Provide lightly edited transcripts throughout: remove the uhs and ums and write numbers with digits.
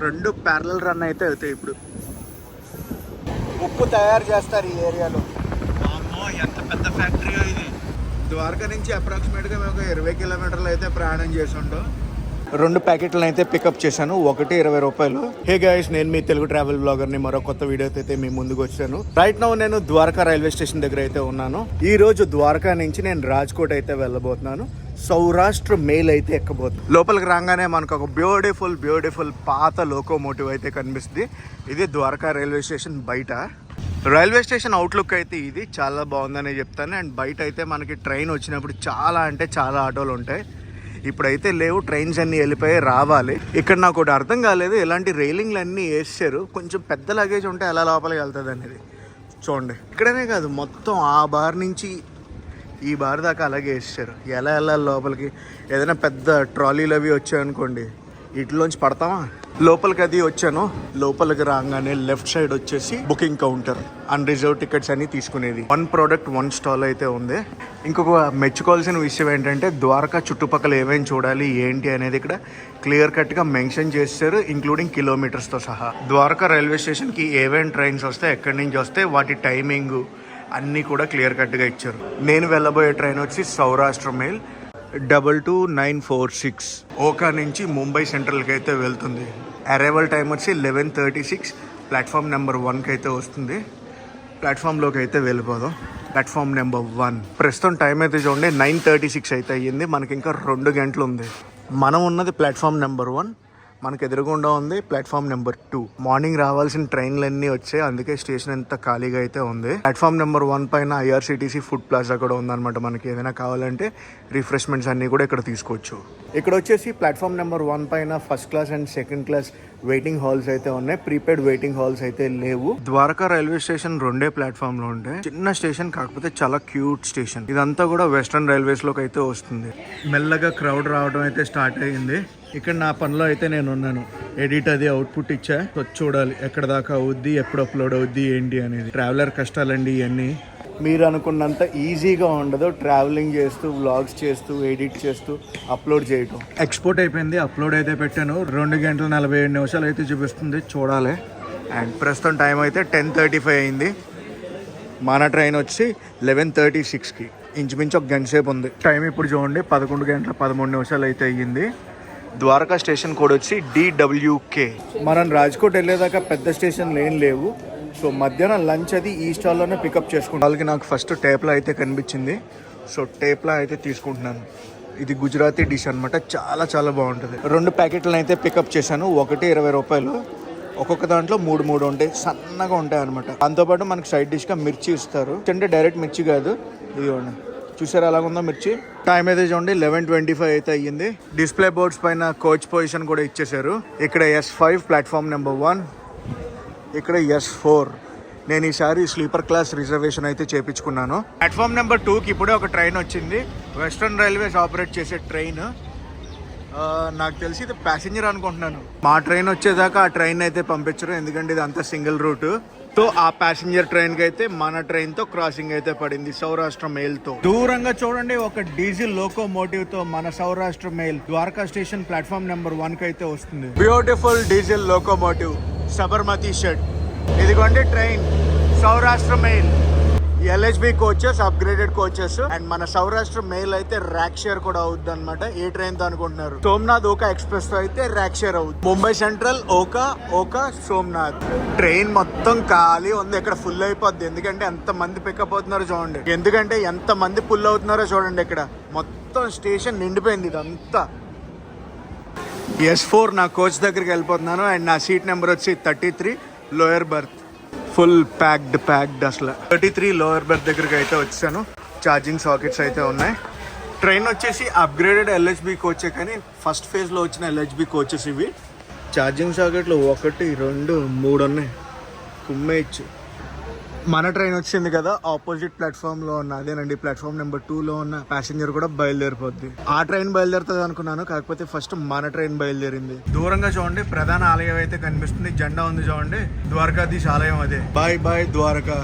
రెండు parallel run అయితే అవుతాయి. ఇప్పుడు ఉప్పు తయారు చేస్తారు ఈ ఏరియాలో. అమ్మో ఎంత పెద్ద ఫ్యాక్టరీ ఇది. ద్వారకా నుంచి అప్రాక్సిమేట్గా మేము ఒక 20 కిలోమీటర్లు అయితే ప్రయాణం చేసి ఉంటాం. 2 ప్యాకెట్లను అయితే పికప్ చేశాను, ఒకటి 20 రూపాయలు. హే గైస్, నేను మీ తెలుగు ట్రావెల్ బ్లాగర్ని మరో కొత్త వీడియోతో అయితే మీ ముందుకు వచ్చాను. రైట్ నౌ నేను ద్వారకా రైల్వే స్టేషన్ దగ్గర అయితే ఉన్నాను. ఈ రోజు ద్వారకా నుంచి నేను రాజ్కోట్ అయితే వెళ్ళబోతున్నాను. సౌరాష్ట్ర మెయిల్ అయితే ఎక్కబోతుంది. లోపలికి రాగానే మనకు ఒక బ్యూటిఫుల్ పాత లోకోమోటివ్ అయితే కనిపిస్తుంది. ఇది ద్వారకా రైల్వే స్టేషన్ బయట. రైల్వే స్టేషన్ అవుట్లుక్ అయితే ఇది చాలా బాగుందని చెప్తాను. అండ్ బయట అయితే మనకి ట్రైన్ వచ్చినప్పుడు చాలా ఆటోలు ఉంటాయి. ఇప్పుడైతే లేవు, ట్రైన్స్ అన్నీ వెళ్ళిపోయి రావాలి. ఇక్కడ నాకు ఒకటి అర్థం కాలేదు, ఇలాంటి రైలింగ్లు అన్నీ వేసారు. కొంచెం పెద్ద లగేజ్ ఉంటే ఎలా లోపలికి వెళ్తుంది అనేది చూడండి. ఇక్కడనే కాదు, మొత్తం ఆ బార్ నుంచి ఈ బార్ దాకా అలాగే వేసారు. ఎలా వెళ్ళాలి లోపలికి? ఏదైనా పెద్ద ట్రాలీలు అవి వచ్చాయనుకోండి, ఇట్లోంచి పడతామా? లోపలికి అది వచ్చాను. లోపలికి రాగానే లెఫ్ట్ సైడ్ వచ్చేసి బుకింగ్ కౌంటర్, అన్రిజర్వ్ టికెట్స్ అని తీసుకునేది. 1 ప్రోడక్ట్ 1 స్టాల్ అయితే ఉంది. ఇంకొక మెచ్చుకోవాల్సిన విషయం ఏంటంటే ద్వారకా చుట్టుపక్కల ఏమేమి చూడాలి ఏంటి అనేది ఇక్కడ క్లియర్ కట్గా మెన్షన్ చేశారు, ఇంక్లూడింగ్ కిలోమీటర్స్తో సహా. ద్వారకా రైల్వే స్టేషన్కి ఏమేమి ట్రైన్స్ వస్తాయి, ఎక్కడి నుంచి వస్తాయి, వాటి టైమింగ్ అన్నీ కూడా క్లియర్ కట్గా ఇచ్చారు. నేను వెళ్ళబోయే ట్రైన్ వచ్చి సౌరాష్ట్ర మెయిల్ 22946 ఓకా నుంచి ముంబై సెంట్రల్కి అయితే వెళ్తుంది. అరైవల్ టైం వచ్చి 11:36. ప్లాట్ఫామ్ నెంబర్ 1కి అయితే వస్తుంది. ప్లాట్ఫామ్లోకి అయితే వెళ్ళిపోదాం. ప్లాట్ఫామ్ నెంబర్ 1 ప్రస్తుతం టైం అయితే చూడండి 9:36 అయితే అయ్యింది. మనకి ఇంకా 2 గంటలు ఉంది. మనం ఉన్నది ప్లాట్ఫామ్ నెంబర్ 1, మనకు ఎదురుగుండా ఉంది ప్లాట్ఫామ్ నెంబర్ 2. మార్నింగ్ రావాల్సిన ట్రైన్లన్నీ వచ్చాయి, అందుకే స్టేషన్ ఎంత ఖాళీగా అయితే ఉంది. ప్లాట్ఫామ్ నెంబర్ 1 పైన IRCTC ఫుడ్ ప్లాజా కూడా ఉందన్నమాట. మనకి ఏదైనా కావాలంటే రిఫ్రెష్మెంట్స్ అన్నీ కూడా ఇక్కడ తీసుకోవచ్చు. ఇక్కడ వచ్చేసి ప్లాట్ఫామ్ నెంబర్ 1 పైన first class and second class waiting halls అయితే ఉన్నాయి. ప్రీపెయిడ్ వెయిటింగ్ హాల్స్ అయితే లేవు. ద్వారకా రైల్వే స్టేషన్ 2 ప్లాట్ఫామ్ లో ఉంటాయి. చిన్న స్టేషన్, కాకపోతే చాలా క్యూట్ స్టేషన్. ఇదంతా కూడా వెస్ట్రన్ రైల్వేస్ లోకి అయితే వస్తుంది. మెల్లగా క్రౌడ్ రావడం అయితే స్టార్ట్ అయ్యింది. ఇక్కడ నా పనిలో అయితే నేను ఉన్నాను. ఎడిట్ అది అవుట్పుట్ ఇచ్చా, చూడాలి ఎక్కడ దాకా అవుద్ది, ఎప్పుడు అప్లోడ్ అవుద్ది ఏంటి అనేది. ట్రావెలర్ కష్టాలండి ఇవన్నీ. మీరు అనుకున్నంత ఈజీగా ఉండదు ట్రావెలింగ్ చేస్తూ, వ్లాగ్స్ చేస్తూ, ఎడిట్ చేస్తూ అప్లోడ్ చేయటం. ఎక్స్పోర్ట్ అయిపోయింది, అప్లోడ్ అయితే పెట్టాను. 2 గంటల 47 నిమిషాలు అయితే చూపిస్తుంది, చూడాలి. అండ్ ప్రస్తుతం టైం అయితే 10:35 అయింది. మన ట్రైన్ వచ్చి 11:36కి, ఇంచుమించు 1 గంట సేపు ఉంది. టైం ఇప్పుడు చూడండి 11 గంటల 13 నిమిషాలు అయితే అయ్యింది. ద్వారకా స్టేషన్ కోడ్ వచ్చి DWK. మనం రాజ్కోట్ వెళ్ళేదాకా పెద్ద స్టేషన్లు ఏం లేవు. సో మధ్యాహ్నం లంచ్ అది ఈ స్టాల్లోనే పికప్ చేసుకుంటాం. వాళ్ళకి నాకు ఫస్ట్ టేప్లా అయితే కనిపించింది, సో టేప్లా అయితే తీసుకుంటున్నాను. ఇది గుజరాతీ డిష్ అనమాట, చాలా బాగుంటుంది. 2 ప్యాకెట్లను అయితే పికప్ చేశాను, ఒకటి 20 రూపాయలు. ఒక్కొక్క దాంట్లో 3 ఉంటాయి, సన్నగా ఉంటాయి అనమాట. దాంతోపాటు మనకి సైడ్ డిష్గా మిర్చి ఇస్తారు. అంటే డైరెక్ట్ మిర్చి కాదు, ఇదిగోండి చూసారా అలాగుందో మిర్చి. టైం అయితే చూడండి 11:25 అయితే అయ్యింది. డిస్ప్లే బోర్డ్స్ పైన కోచ్ పొజిషన్ కూడా ఇచ్చేసారు. ఇక్కడ S5 ప్లాట్ఫామ్ నెంబర్ 1, ఇక్కడ S4. నేను ఈసారి స్లీపర్ క్లాస్ రిజర్వేషన్ అయితే చేయించుకున్నాను. ప్లాట్ఫామ్ నెంబర్ 2కి ఇప్పుడే ఒక ట్రైన్ వచ్చింది, వెస్ట్రన్ రైల్వేస్ ఆపరేట్ చేసే ట్రైన్. నాకు తెలిసి ఇది ప్యాసింజర్ అనుకుంటున్నాను. మా ట్రైన్ వచ్చేదాకా ఆ ట్రైన్ అయితే పంపించరు, ఎందుకంటే ఇది అంతా సింగిల్ రూట్. సో ఆ ప్యాసింజర్ ట్రైన్ కి అయితే మన ట్రైన్ తో క్రాసింగ్ అయితే పడింది, సౌరాష్ట్ర మెయిల్ తో. దూరంగా చూడండి ఒక డీజిల్ లోకోమోటివ్ తో మన Saurashtra mail Dwarka station platform number 1 కి అయితే వస్తుంది. Beautiful diesel locomotive, Sabarmati shed. ఇదిగోండి train Saurashtra mail. LHB coaches, upgraded coaches. And మన సౌరాష్ట్ర మెయిల్ అయితే ర్యాక్ షేర్ కూడా అవుద్ది అనమాట. ఏ ట్రైన్ తో అనుకుంటున్నారు? సోమనాథ్ ఓకా ఎక్స్ప్రెస్ తో అయితే ర్యాక్ షేర్ అవుతుంది. ముంబై సెంట్రల్ ఓకా సోమనాథ్. ట్రైన్ మొత్తం ఖాళీ ఉంది, ఇక్కడ ఫుల్ అయిపోద్ది. ఎందుకంటే ఎంత మంది పికప్ అవుతున్నారో చూడండి, ఎందుకంటే ఎంత మంది పుల్ అవుతున్నారో చూడండి. ఇక్కడ మొత్తం స్టేషన్ నిండిపోయింది. ఇదంతా S4 నా కోచ్ దగ్గరికి వెళ్ళిపోతున్నాను. అండ్ నా సీట్ నెంబర్ వచ్చి 33 లోయర్ బర్త్. ఫుల్ ప్యాక్డ్ అసలు. 33 లోయర్ బర్త్ దగ్గరికి అయితే వచ్చాను. ఛార్జింగ్ సాకెట్స్ అయితే ఉన్నాయి. ట్రైన్ వచ్చేసి అప్గ్రేడెడ్ LHB కోచే, కానీ ఫస్ట్ ఫేజ్లో వచ్చిన LHB కోచెస్ ఇవి. ఛార్జింగ్ సాకెట్లు 1, 2, 3 ఉన్నాయి. కుమ్మేయచ్చు. మన ట్రైన్ వచ్చింది కదా, ఆపోజిట్ ప్లాట్ఫామ్ లో ఉన్న అదేనండి ప్లాట్ఫామ్ నెంబర్ 2లో ఉన్న ప్యాసింజర్ కూడా బయలుదేరిపోద్ది. ఆ ట్రైన్ బయలుదేరుతుంది అనుకున్నాను, కాకపోతే ఫస్ట్ మన ట్రైన్ బయలుదేరింది. దూరంగా చూడండి ప్రధాన ఆలయం అయితే కనిపిస్తుంది, జెండా ఉంది చూడండి, ద్వారకాధీశ్ ఆలయం అదే. బాయ్ ద్వారకా.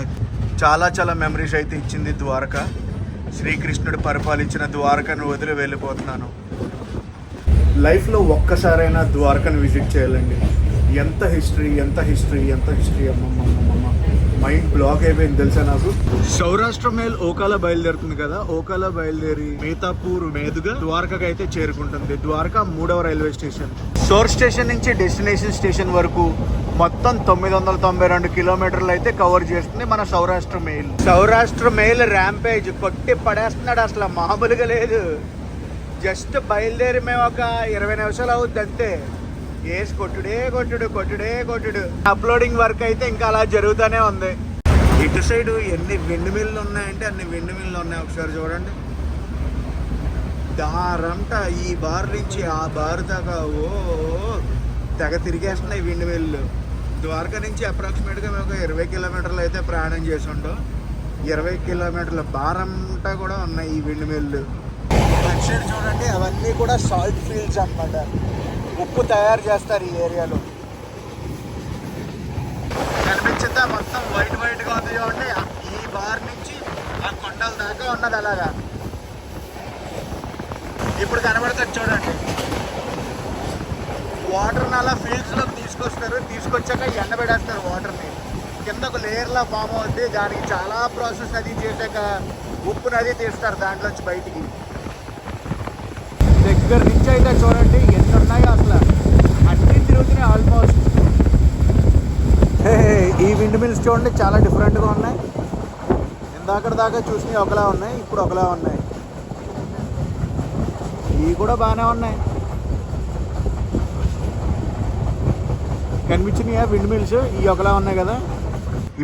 చాలా మెమరీస్ అయితే ఇచ్చింది ద్వారకా. శ్రీకృష్ణుడు పరిపాలించిన ద్వారకను వదిలి వెళ్ళిపోతున్నాను. లైఫ్లో ఒక్కసారైనా ద్వారకను విజిట్ చేయాలండి. ఎంత హిస్టరీ అమ్మమ్మ మైండ్ బ్లాక్ అయిపోయింది తెలుసా నాకు. సౌరాష్ట్ర మెయిల్ ఓకాలో బయలుదేరుతుంది కదా, ఓకాలో బయలుదేరి మేతాపూర్ మీదుగా ద్వారకాకి అయితే చేరుకుంటుంది. ద్వారకా 3వ రైల్వే స్టేషన్. సోర్స్ స్టేషన్ నుంచి డెస్టినేషన్ స్టేషన్ వరకు మొత్తం 992 కిలోమీటర్లు అయితే కవర్ చేస్తుంది మన Saurashtra mail. Saurashtra mail rampage కొట్టి పడేస్తున్నాడు, అసలు మామూలుగా లేదు. జస్ట్ బయలుదేరి మేము ఒక 20 నిమిషాలు అవుద్ది అంతే. వేసి కొట్టుడు. అప్లోడింగ్ వర్క్ అయితే ఇంకా అలా జరుగుతూనే ఉంది. ఇటు సైడ్ ఎన్ని విండ్ మిల్లు ఉన్నాయంటే అన్ని విండ్ మిల్లు ఉన్నాయి. ఒకసారి చూడండి, దారంట ఈ బార్ నుంచి ఆ బార్ దాకా ఓ తెగ తిరిగేస్తున్నాయి విండ్ మిల్లు. ద్వారకా నుంచి అప్రాక్సిమేట్గా మేము ఒక 20 కిలోమీటర్లు అయితే ప్రయాణం చేసి ఉంటాం. 20 కిలోమీటర్ల బారంతా కూడా ఉన్నాయి ఈ విండ్ మిల్లు. అటు సైడ్ చూడండి, అవన్నీ కూడా సాల్ట్ ఫీల్డ్స్ అన్నమాట. ఉప్పు తయారు చేస్తారు ఈ ఏరియాలో. కనిపించిందా మొత్తం వైట్గా ఉంది చూడండి. ఈ బార్ నుంచి ఆ కొండల దాకా ఉన్నది అలాగా. ఇప్పుడు కనబడుతుంది చూడండి. వాటర్ని అలా ఫీల్డ్స్లోకి తీసుకొచ్చాక ఎండబెడేస్తారు వాటర్ని. కింద ఒక లేయర్లా ఫామ్ అవుద్ది. దానికి చాలా ప్రాసెస్ అది చేశాక ఉప్పుని అది తీస్తారు దాంట్లోంచి బయటికి. దగ్గర నుంచి అయితే చూడండి ఎన్ని ఉన్నాయో అసలు, అన్నీ తిరుగుతున్నాయి ఆల్మోస్ట్. ఈ విండ్ మిల్స్ చూడండి చాలా డిఫరెంట్గా ఉన్నాయి. ఇందాక దాకా చూసినవి ఒకలా ఉన్నాయి, ఇప్పుడు ఒకలా ఉన్నాయి. ఇవి కూడా బాగానే ఉన్నాయి. కనిపించినాయా విండ్ మిల్స్? ఇవి ఒకలా ఉన్నాయి కదా.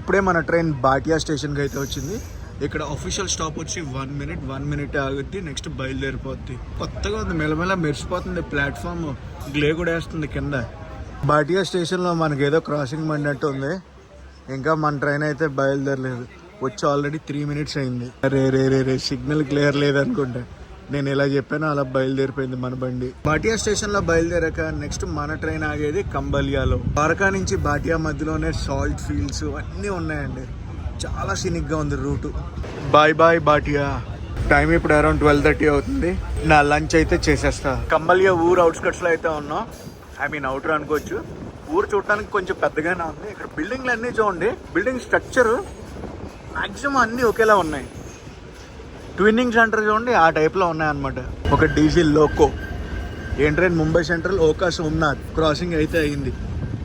ఇప్పుడే మన ట్రైన్ బాటియా స్టేషన్కి అయితే వచ్చింది. ఇక్కడ అఫీషియల్ స్టాప్ వచ్చి 1 మినిట్ ఆగుద్ది. నెక్స్ట్ బయలుదేరిపోద్ది. కొత్తగా ఉంది, మెల్లమెల్ల మెరిసిపోతుంది. ప్లాట్ఫామ్ గ్లే కూడా వేస్తుంది కింద. బాటియా స్టేషన్లో మనకి ఏదో క్రాసింగ్ పడినట్టు ఉంది. ఇంకా మన ట్రైన్ అయితే బయలుదేరలేదు. వచ్చి ఆల్రెడీ 3 మినిట్స్ అయింది. రే సిగ్నల్ క్లియర్ లేదనుకుంటా. నేను ఎలా చెప్పానో అలా బయలుదేరిపోయింది మన బండి. బాటియా స్టేషన్లో బయలుదేరాక నెక్స్ట్ మన ట్రైన్ ఆగేది కంబలియాలో. ద్వారకా నుంచి బాటియా మధ్యలోనే సాల్ట్ ఫీల్డ్స్ అన్నీ ఉన్నాయండి. చాలా సీనిక్గా ఉంది రూటు. బాయ్ బాటియా. టైం ఇప్పుడు అరౌండ్ 12:30 అవుతుంది. నా లంచ్ అయితే చేసేస్తా. కంబలియా ఊరు అవుట్స్కట్స్లో అయితే ఉన్నాం. అవుటర్ అనుకోవచ్చు. ఊరు చూడటానికి కొంచెం పెద్దగానే ఉంది. ఇక్కడ బిల్డింగ్లు అన్నీ చూడండి. బిల్డింగ్ స్ట్రక్చర్ మ్యాక్సిమం అన్నీ ఒకేలా ఉన్నాయి. ట్విన్నింగ్ సెంటర్ చూడండి ఆ టైప్లో ఉన్నాయన్నమాట. ఒక డీజిల్ లోకో. ఏం train Mumbai central Okha Somnath crossing అయితే అయింది.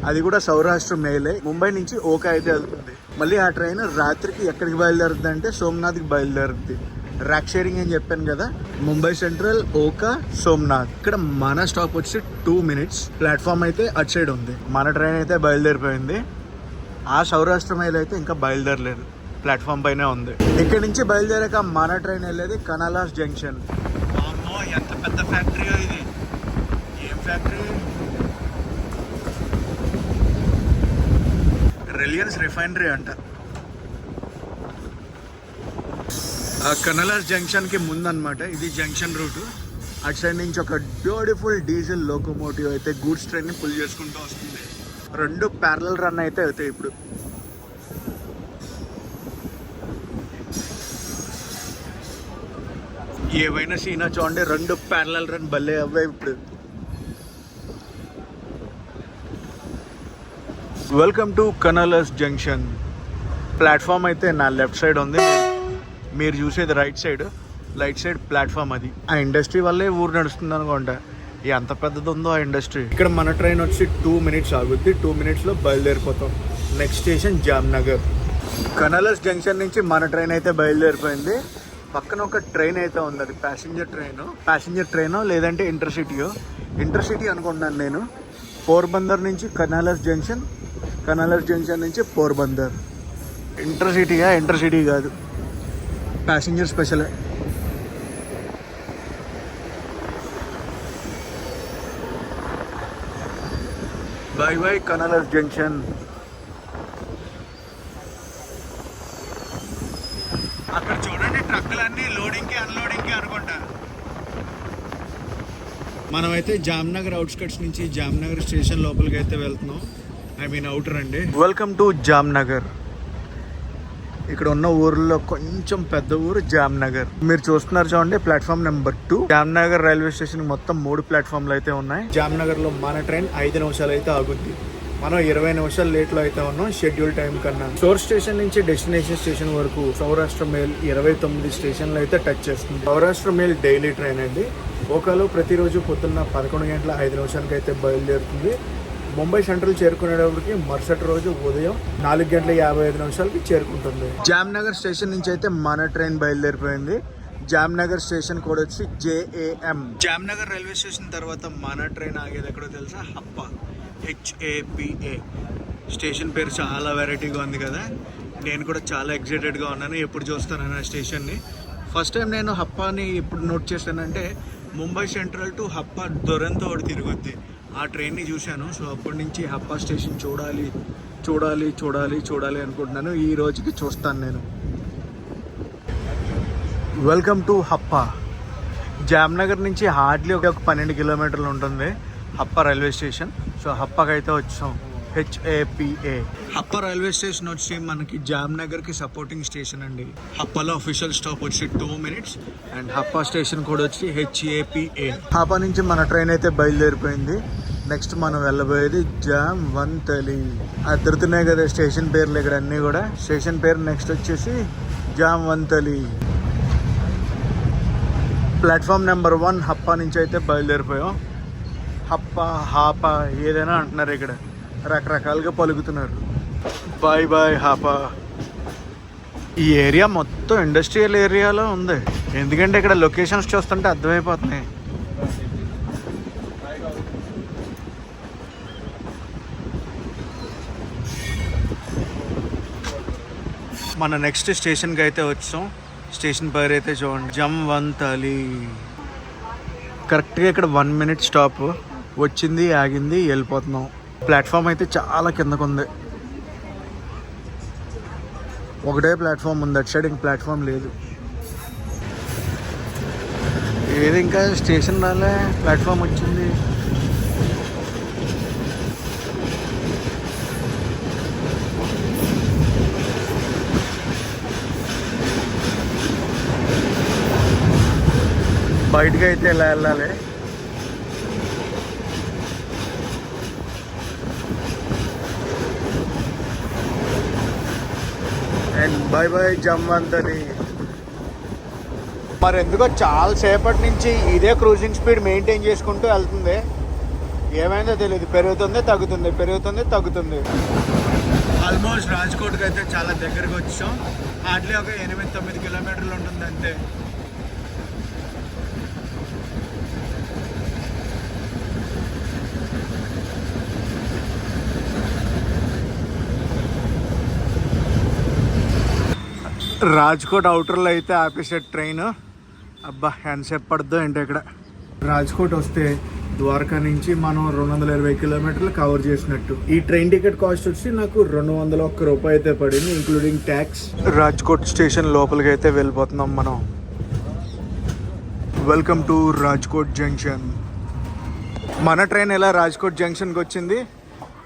అది కూడా సౌరాష్ట్ర మెయిలే. ముంబై నుంచి ఓకా అయితే వెళ్తుంది. మళ్ళీ ఆ ట్రైన్ రాత్రికి ఎక్కడికి బయలుదేరుతుంది అంటే సోమనాథ్కి బయలుదేరుతుంది. ర్యాక్ షేరింగ్ అని చెప్పాను కదా. ముంబై సెంట్రల్ ఓకా సోమనాథ్. ఇక్కడ మన స్టాప్ వచ్చి 2 మినిట్స్. ప్లాట్ఫామ్ అయితే అటు సైడ్ ఉంది. మన ట్రైన్ అయితే బయలుదేరిపోయింది. ఆ సౌరాష్ట్ర మెయిల్ అయితే ఇంకా బయలుదేరలేదు, ప్లాట్ఫామ్ పైనే ఉంది. ఇక్కడ నుంచి బయలుదేరాక మన ట్రైన్ వెళ్ళేది కనాలాస్ జంక్షన్. అమ్మో ఎంత పెద్ద ఫ్యాక్టరీ ఇది. ఏం ఫ్యాక్టరీ? రిలయన్స్ రిఫైనరీ అంట. ఆ కనాలాస్ జంక్షన్కి ముందన్నమాట ఇది జంక్షన్ రూటు. అటు సైడ్ నుంచి ఒక బ్యూటిఫుల్ డీజిల్ లోకోమోటివ్ అయితే గూడ్స్ ట్రైన్ని పుల్ చేసుకుంటూ వస్తుంది. 2 ప్యారలల్ రన్ అయితే అవుతాయి ఇప్పుడు. ఏవైనా సీనా చూడండి, 2 ప్యారలల్ రన్ భలే అవ్వాయి ఇప్పుడు. Welcome to Kanalus junction. Platform అయితే నా లెఫ్ట్ సైడ్ ఉంది. మీరు చూసేది రైట్ సైడ్ ప్లాట్ఫామ్. అది ఆ ఇండస్ట్రీ వల్లే ఊరు నడుస్తుంది అనుకుంటా. ఎంత పెద్దది ఉందో ఆ ఇండస్ట్రీ. ఇక్కడ మన ట్రైన్ వచ్చి 2 మినిట్స్ ఆగుద్ది. 2 మినిట్స్లో బయలుదేరిపోతాం. Next station Jamnagar. Kanalus junction నుంచి మన ట్రైన్ అయితే బయలుదేరిపోయింది. పక్కన ఒక ట్రైన్ అయితే ఉంది. అది ప్యాసింజర్ ట్రైన్ లేదంటే ఇంటర్సిటీ అనుకుంటున్నాను నేను. పోర్బందర్ నుంచి కనాలాస్ జంక్షన్ నుంచి పోర్బందర్. ఇంటర్సిటీ కాదు, passenger special. Bye Kanalus junction. అక్కడ చూడండి ట్రక్కులన్నీ లోడింగ్కి అన్లోడింగ్కి అనుకుంటా. మనమైతే జామ్నగర్ అవుట్స్కట్స్ నుంచి జామ్నగర్ స్టేషన్ లోపలికి అయితే వెళ్తున్నాం. అవుటర్ అండి. Welcome to Jamnagar. ఇక్కడ ఉన్న ఊర్లో కొంచెం పెద్ద ఊరు జామ్నగర్. మీరు చూస్తున్నారు చూడండి platform number 2. Jamnagar railway station మొత్తం 3 ప్లాట్ఫామ్లు అయితే ఉన్నాయి. జామ్నగర్ లో మన ట్రైన్ 5 నిమిషాలు అయితే ఆగుద్ది. మనం 20 నిమిషాలు లేట్లో అయితే ఉన్నాం షెడ్యూల్ టైం కన్నా. సోర్స్ స్టేషన్ నుంచి డెస్టినేషన్ స్టేషన్ వరకు సౌరాష్ట్ర మెయిల్ 29 స్టేషన్లు అయితే టచ్ చేస్తుంది. సౌరాష్ట్ర మెయిల్ డైలీ ట్రైన్ అండి. ఓకాలో ప్రతిరోజు పొద్దున్న 11 గంటల 5 నిమిషాలకి అయితే బయలుదేరుతుంది. ముంబై సెంట్రల్ చేరుకునేటప్పటికి మరుసటి రోజు ఉదయం 4 గంటల 55 నిమిషాలకి చేరుకుంటుంది. జామ్నగర్ స్టేషన్ నుంచి అయితే మన ట్రైన్ బయలుదేరిపోయింది. జామ్నగర్ స్టేషన్ కోడ్ వచ్చి JAM. జామ్నగర్ రైల్వే స్టేషన్ తర్వాత మన ట్రైన్ ఆగేది ఎక్కడో తెలుసా? హప్పా, HAPA. స్టేషన్ పేరు చాలా వెరైటీగా ఉంది కదా. నేను కూడా చాలా ఎక్సైటెడ్గా ఉన్నాను. ఎప్పుడు చూస్తాను ఆ స్టేషన్ని. ఫస్ట్ టైం నేను హప్పాని ఎప్పుడు నోట్ చేశానంటే ముంబై సెంట్రల్ టు హప్పా దొరంతో ఒకటి తిరుగుద్ది. ఆ ట్రైన్ని చూశాను. సో అప్పటి నుంచి హప్పా స్టేషన్ చూడాలి చూడాలి చూడాలి చూడాలి అనుకుంటున్నాను. ఈ రోజుకి చూస్తాను నేను. Welcome to హప్పా. జామ్నగర్ నుంచి హార్డ్లీ ఒక 12 కిలోమీటర్లు ఉంటుంది హప్పా రైల్వే స్టేషన్. సో హప్పాకి అయితే వచ్చాం. HAPA. హప్పా రైల్వే స్టేషన్ వచ్చి మనకి జామ్నగర్కి సపోర్టింగ్ స్టేషన్ అండి. హప్పాలో అఫీషియల్ స్టాప్ వచ్చి 2 minutes అండ్ హప్పా స్టేషన్ కూడా వచ్చి HAPA. హప్పా నుంచి మన ట్రైన్ అయితే బయలుదేరిపోయింది. నెక్స్ట్ మనం వెళ్ళబోయేది జామ్వంతలి. అద్దరుతున్నాయి కదా స్టేషన్ పేర్లు ఇక్కడ అన్నీ కూడా. స్టేషన్ పేరు నెక్స్ట్ వచ్చేసి జామ్వంతలి. ప్లాట్ఫామ్ నెంబర్ 1 హప్పా నుంచి అయితే బయలుదేరిపోయాం. హప్పా, హాపా ఏదైనా అంటున్నారు ఇక్కడ, రకరకాలుగా పలుకుతున్నారు. Bye bye Hapa. ఈ ఏరియా మొత్తం ఇండస్ట్రియల్ ఏరియాలో ఉంది. ఎందుకంటే ఇక్కడ లొకేషన్స్ చూస్తుంటే అర్థమైపోతున్నాయి. మన నెక్స్ట్ స్టేషన్కి అయితే వచ్చాం. స్టేషన్ పేరు అయితే చూడండి, జామ్వంతలి. కరెక్ట్గా ఇక్కడ 1 minute స్టాప్. వచ్చింది, ఆగింది, వెళ్ళిపోతున్నాం. ప్లాట్ఫామ్ అయితే చాలా కిందకు ఉంది. ఒకటే ప్లాట్ఫామ్ ఉంది, అటు సైడ్ ఇంక ప్లాట్ఫామ్ లేదు. ఏది ఇంకా స్టేషన్ రాలే, ప్లాట్ఫామ్ వచ్చింది. బయటకు అయితే ఇలా వెళ్ళాలి. And bye bye Jamwanthali. మరి ఎందుకో చాలా సేపటి నుంచి ఇదే క్రూజింగ్ స్పీడ్ మెయింటైన్ చేసుకుంటూ వెళ్తుంది. ఏమైందో తెలియదు, పెరుగుతుంది తగ్గుతుంది, పెరుగుతుంది తగ్గుతుంది. ఆల్మోస్ట్ రాజ్కోట్కి అయితే చాలా దగ్గరకు వచ్చాం. హార్డ్లీ ఒక 8-9 కిలోమీటర్లు ఉంటుంది అంతే. రాజ్కోట్ అవుటర్లో అయితే ఆపేసే ట్రైన్. అబ్బా ఎంతసేపు పడుతుందో ఏంటో ఇక్కడ. రాజ్కోట్ వస్తే ద్వారకా నుంచి మనం 220 కిలోమీటర్లు కవర్ చేసినట్టు. ఈ ట్రైన్ టికెట్ కాస్ట్ వచ్చి నాకు 201 రూపాయి అయితే పడింది, ఇంక్లూడింగ్ ట్యాక్స్. రాజ్కోట్ స్టేషన్ లోపలికి అయితే వెళ్ళిపోతున్నాం మనం. Welcome to Rajkot junction. మన ట్రైన్ ఎలా రాజ్కోట్ జంక్షన్కి వచ్చింది.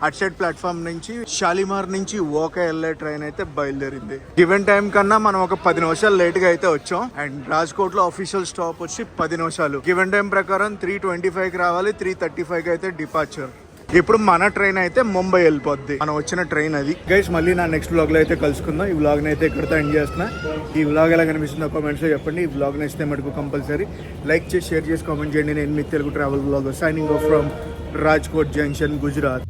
అటు సైడ్ ప్లాట్ఫామ్ నుంచి షాలిమార్ నుంచి ఓకా వెళ్ళే ట్రైన్ అయితే బయలుదేరింది. గివెన్ టైం కన్నా మనం ఒక 10 నిమిషాలు లేట్గా అయితే వచ్చాం. అండ్ రాజ్కోట్ లో అఫీషియల్ స్టాప్ వచ్చి 10 నిమిషాలు. గివెన్ టైం ప్రకారం 3:25కి రావాలి, 3:35కి అయితే డిపార్చర్. ఇప్పుడు మన ట్రైన్ అయితే ముంబై వెళ్ళిపోద్ది. మనం వచ్చిన ట్రైన్ అది. గైస్ మళ్ళీ నా నెక్స్ట్ వ్లాగ్ లో అయితే కలుసుకుందాం. ఈ వ్లాగ్ అయితే ఇక్కడితో ఎండ్ చేస్తున్నా. ఈ వ్లాగ్ ఎలా కనిపిస్తుందో కామెంట్స్ లో చెప్పండి. ఈ వ్లాగ్ నచ్చితే మటుకు కంపల్సరీ లైక్ చేసి, షేర్ చేసి, కామెంట్ చేయండి. నేను మీ Telugu travel vlog signing off from Rajkot junction, Gujarat.